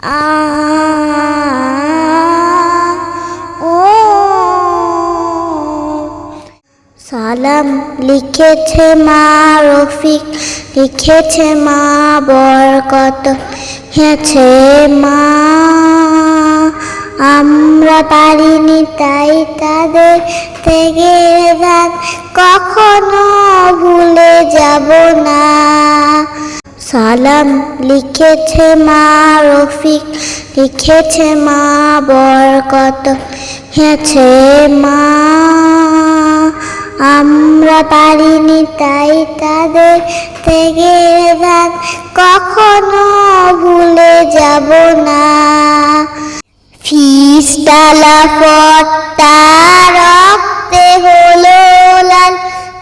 আ ও সালাম লিখেছে মা রফিক, লিখেছে মা বরকত, হেছে মা আমরা পারিনি তাই তাদের থেকে ভাগ কখনো ভুলে যাব না। সালাম লিখেছে মা রফিক, লিখেছে মা বরকত, হেছে মা আমরা পারিনি তাই তাদের থেকে ভাগ কখনো ভুলে যাব না। ফিসডালা পট্টা রক্তে হলো লাল,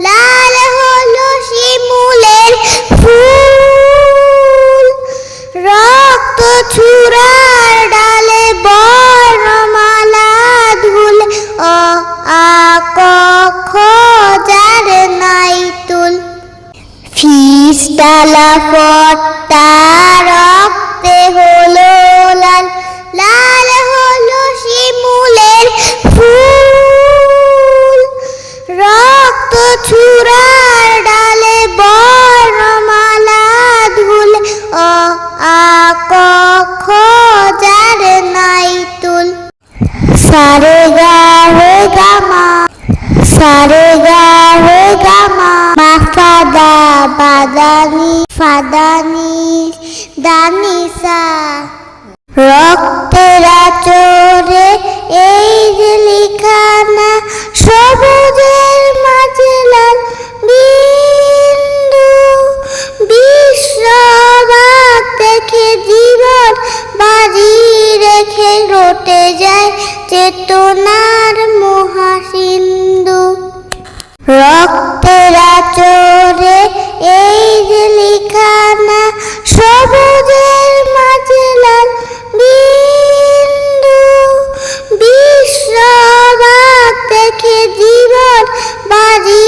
লাল হলো শিমুলের ফুল, রক্ত ছুরার ডালে বর্ণমালা ধুল, অ আ ক খ যার নাই তুল। ফিসডালা পট্টা রক্তে হলো লাল, লাল হলো শিমুলের ফুল, রক্ত ছুরার ডালে বর্ণমালা ধুল, অ আ ক খ যার নাই তুল। সারে গা রে গা মা, সারে গা রে গা মা, মা ফাদা বাদানি ফাদানি দানি সা। রক্তের আচরে এই যে লিখানা, সবুজের মাঝে লাল বিন্দু, বিশ্ববাক দেখে জীবন বাজি রেখে রটে যায় চেতনার মহাসিন্ধু। রক্তের আচরে এই যে লিখানা, সবুজের মাঝে লাল বিন্দু, বিশ্ববাক দেখে জীবন বাজি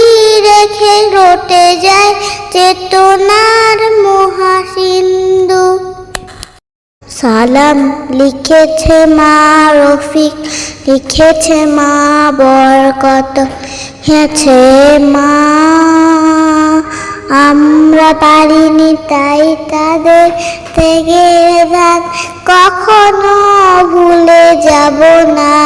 রেখে রটে যায় চেতনার মহাসিন্ধু। সালাম লিখেছে মা রফিক, লিখেছে মা বরকত, হেছে মা আমরা পারিনি তাই তাদের থেকে ভাগ কখনো ভুলে যাব না।